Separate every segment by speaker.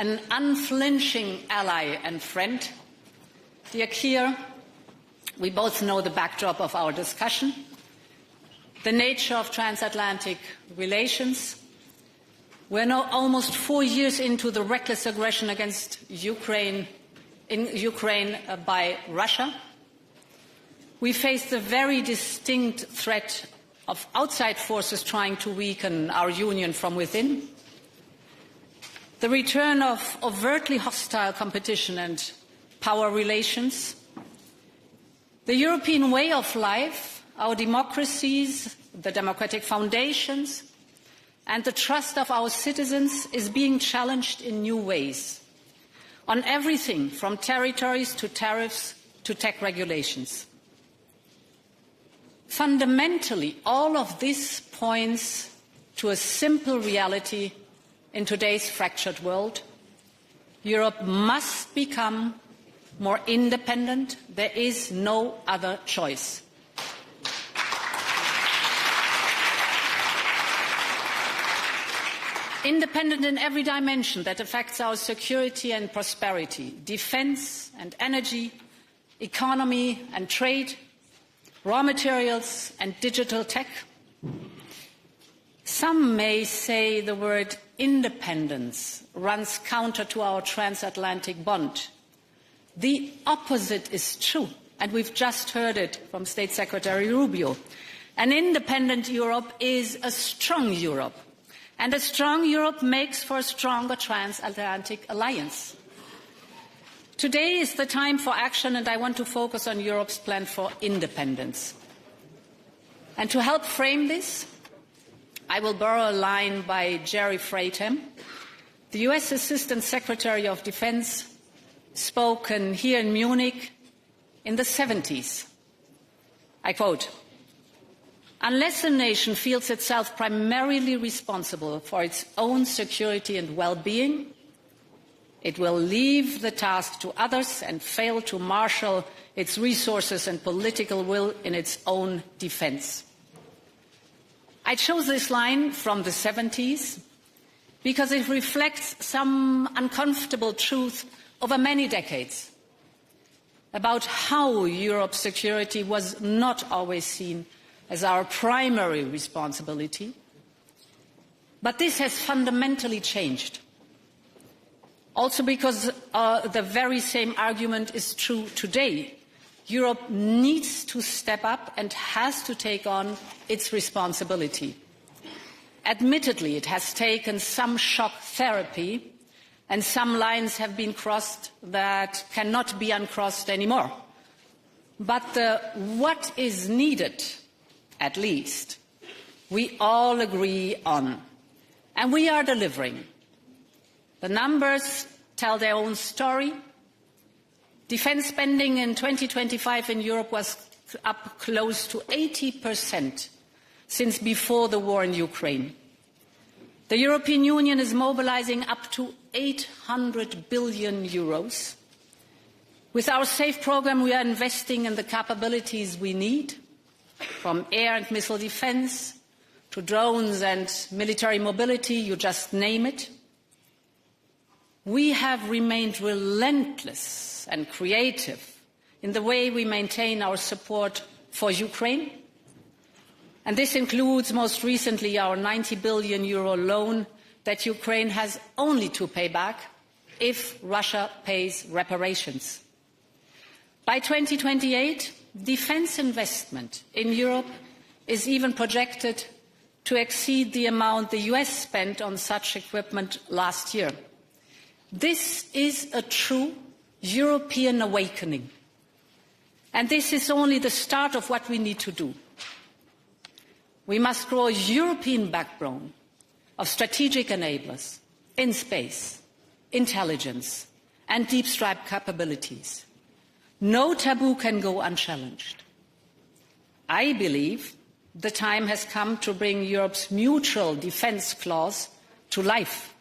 Speaker 1: an unflinching ally and friend. Dear Keir, we both know the backdrop of our discussion, the nature of transatlantic relations. We're now almost 4 years into the reckless aggression against Ukraine by Russia. We face the very distinct threat of outside forces trying to weaken our union from within, the return of overtly hostile competition and power relations, the European way of life, our democracies, the democratic foundations, and the trust of our citizens is being challenged in new ways, on everything from territories to tariffs to tech regulations. Fundamentally, all of this points to a simple reality in today's fractured world. Europe must become more independent. There is no other choice. Independent in every dimension that affects our security and prosperity, defense and energy, economy and trade, raw materials and digital tech. Some may say the word independence runs counter to our transatlantic bond. The opposite is true, and we've just heard it from State Secretary Rubio. An independent Europe is a strong Europe. And a strong Europe makes for a stronger transatlantic alliance. Today is the time for action, and I want to focus on Europe's plan for independence. And to help frame this, I will borrow a line by Jerry Freigham, the US Assistant Secretary of Defense, spoken here in Munich in the 70s. I quote, "Unless a nation feels itself primarily responsible for its own security and well-being, it will leave the task to others and fail to marshal its resources and political will in its own defense." I chose this line from the 70s because it reflects some uncomfortable truth over many decades about how Europe's security was not always seen as our primary responsibility. But this has fundamentally changed. Also because the very same argument is true today. Europe needs to step up and has to take on its responsibility. Admittedly, it has taken some shock therapy, and some lines have been crossed that cannot be uncrossed anymore. But what is needed, at least, we all agree on. And we are delivering. The numbers tell their own story. Defense spending in 2025 in Europe was up close to 80% since before the war in Ukraine. The European Union is mobilizing up to 800 billion euros. With our SAFE program, we are investing in the capabilities we need, from air and missile defense to drones and military mobility, you just name it. We have remained relentless and creative in the way we maintain our support for Ukraine. And this includes most recently our 90 billion euro loan that Ukraine has only to pay back if Russia pays reparations. By 2028, defense investment in Europe is even projected to exceed the amount the US spent on such equipment last year. This is a true European awakening. And this is only the start of what we need to do. We must grow a European backbone of strategic enablers in space, intelligence, and deep strike capabilities. No taboo can go unchallenged. I believe the time has come to bring Europe's mutual defense clause to life.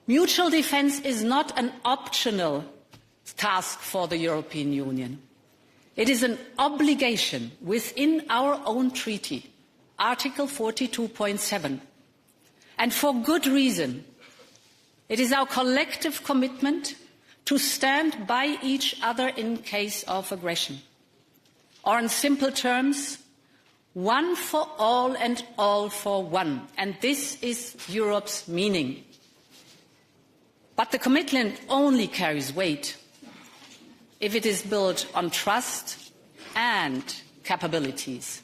Speaker 1: Mutual defense is not an optional task for the European Union. It is an obligation within our own treaty, Article 42.7. And for good reason. It is our collective commitment to stand by each other in case of aggression. Or in simple terms, one for all and all for one. And this is Europe's meaning. But the commitment only carries weight if it is built on trust and capabilities.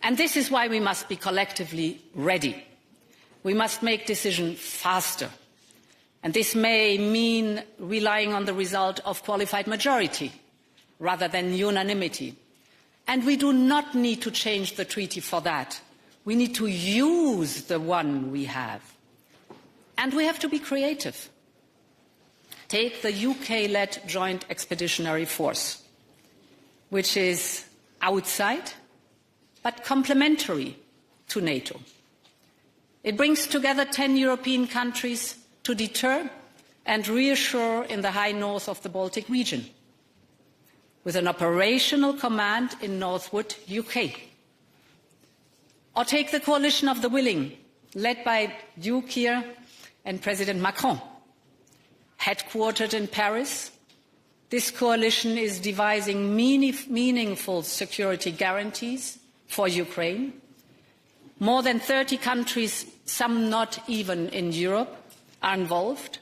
Speaker 1: And this is why we must be collectively ready. We must make decisions faster. And this may mean relying on the result of qualified majority rather than unanimity. And we do not need to change the treaty for that. We need to use the one we have. And we have to be creative. Take the UK-led Joint Expeditionary Force, which is outside but complementary to NATO. It brings together 10 European countries to deter and reassure in the high north of the Baltic region, with an operational command in Northwood, UK. Or take the coalition of the willing, led by Duke Keir and President Macron. Headquartered in Paris, this coalition is devising meaningful security guarantees for Ukraine. More than 30 countries, some not even in Europe, are involved.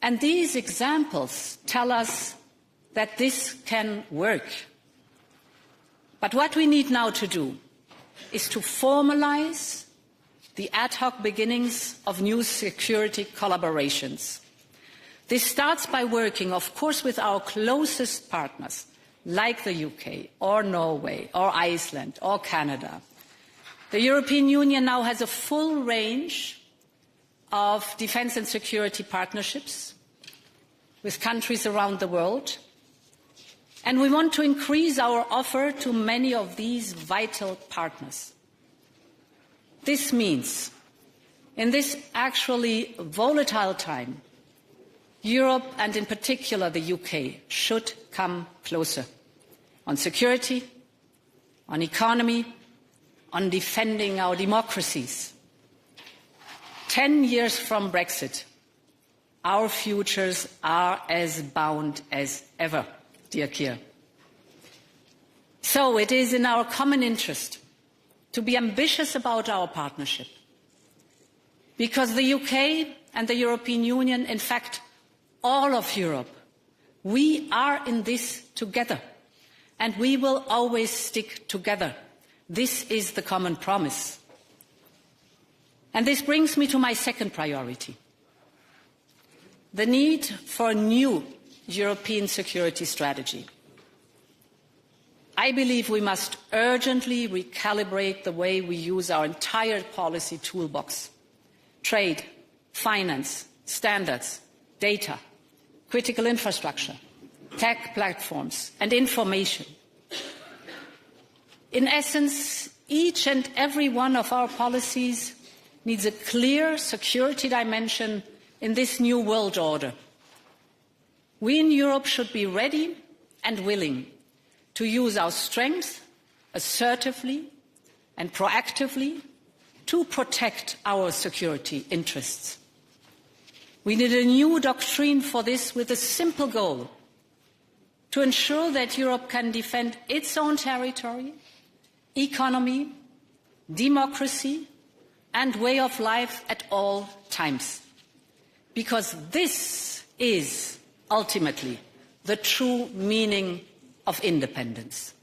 Speaker 1: And these examples tell us that this can work. But what we need now to do is to formalize the ad hoc beginnings of new security collaborations. This starts by working, of course, with our closest partners, like the UK, or Norway, or Iceland, or Canada. The European Union now has a full range of defence and security partnerships with countries around the world, and we want to increase our offer to many of these vital partners. This means, in this actually volatile time, Europe, and in particular the UK, should come closer on security, on economy, on defending our democracies. 10 years from Brexit, our futures are as bound as ever, dear Keir. So it is in our common interest to be ambitious about our partnership, because the UK and the European Union, in fact, all of Europe, we are in this together, and we will always stick together. This is the common promise. And this brings me to my second priority, the need for a new European security strategy. I believe we must urgently recalibrate the way we use our entire policy toolbox: trade, finance, standards, data, critical infrastructure, tech platforms, and information. In essence, each and every one of our policies needs a clear security dimension in this new world order. We in Europe should be ready and willing to use our strength assertively and proactively to protect our security interests. We need a new doctrine for this, with a simple goal: to ensure that Europe can defend its own territory, economy, democracy, and way of life at all times. Because this is ultimately the true meaning of independence.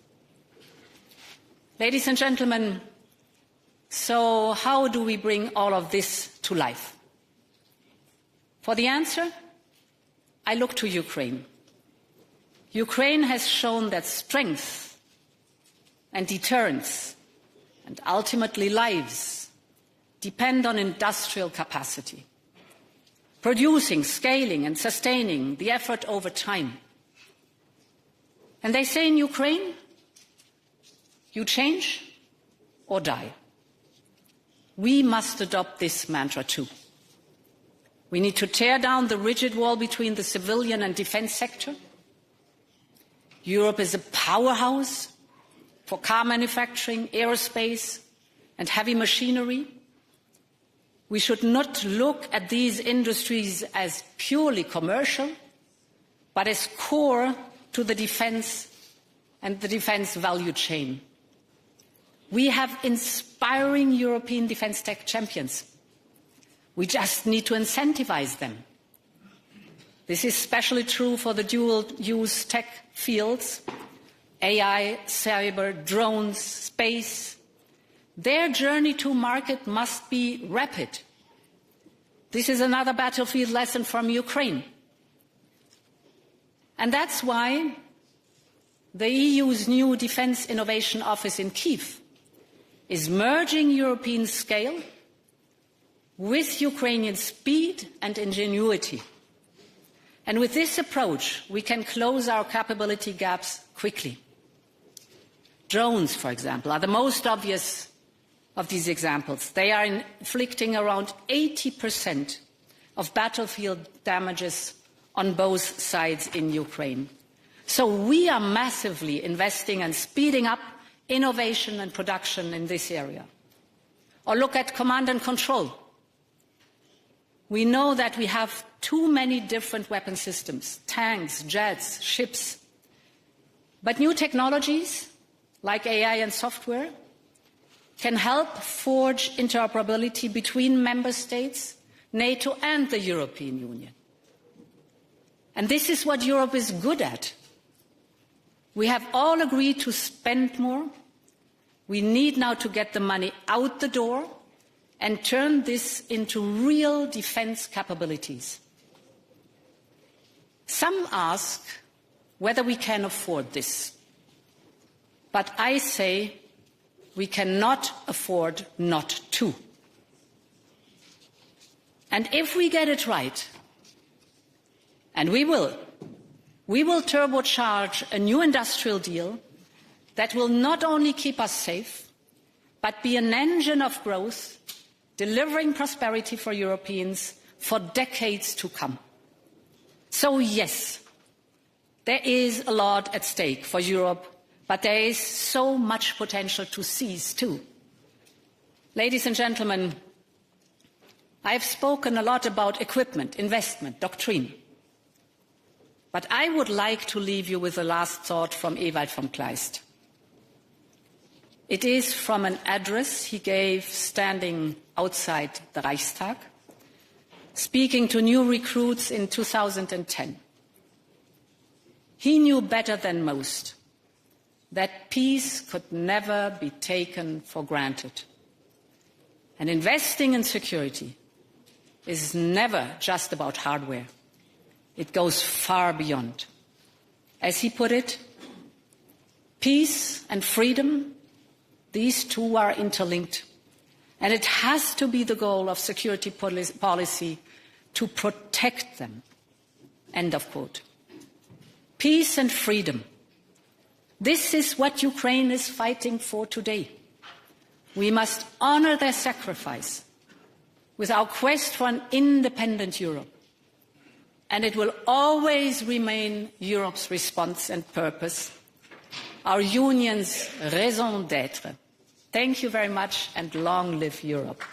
Speaker 1: Ladies and gentlemen, so how do we bring all of this to life? For the answer, I look to Ukraine. Ukraine has shown that strength and deterrence and ultimately lives depend on industrial capacity, producing, scaling and sustaining the effort over time. And they say in Ukraine, you change or die. We must adopt this mantra too. We need to tear down the rigid wall between the civilian and defence sector. Europe is a powerhouse for car manufacturing, aerospace and heavy machinery. We should not look at these industries as purely commercial, but as core to the defense and the defense value chain. We have inspiring European defense tech champions. We just need to incentivize them. This is especially true for the dual-use tech fields, AI, cyber, drones, space. Their journey to market must be rapid. This is another battlefield lesson from Ukraine. And that's why the EU's new Defence Innovation Office in Kyiv is merging European scale with Ukrainian speed and ingenuity. And with this approach, we can close our capability gaps quickly. Drones, for example, are the most obvious of these examples. They are inflicting around 80% of battlefield damages on both sides in Ukraine. So we are massively investing and speeding up innovation and production in this area. Or look at command and control. We know that we have too many different weapon systems, tanks, jets, ships. But new technologies, like AI and software, can help forge interoperability between member states, NATO and the European Union. And this is what Europe is good at. We have all agreed to spend more. We need now to get the money out the door and turn this into real defense capabilities. Some ask whether we can afford this. But I say we cannot afford not to. And if we get it right, and we will turbocharge a new industrial deal that will not only keep us safe, but be an engine of growth, delivering prosperity for Europeans for decades to come. So yes, there is a lot at stake for Europe, but there is so much potential to seize too. Ladies and gentlemen, I have spoken a lot about equipment, investment, doctrine. But I would like to leave you with the last thought from Ewald von Kleist. It is from an address he gave standing outside the Reichstag, speaking to new recruits in 2010. He knew better than most that peace could never be taken for granted. And investing in security is never just about hardware. It goes far beyond. As he put it, peace and freedom, these two are interlinked. And it has to be the goal of security policy to protect them. End of quote. Peace and freedom. This is what Ukraine is fighting for today. We must honor their sacrifice with our quest for an independent Europe. And it will always remain Europe's response and purpose, our union's raison d'être. Thank you very much, and long live Europe.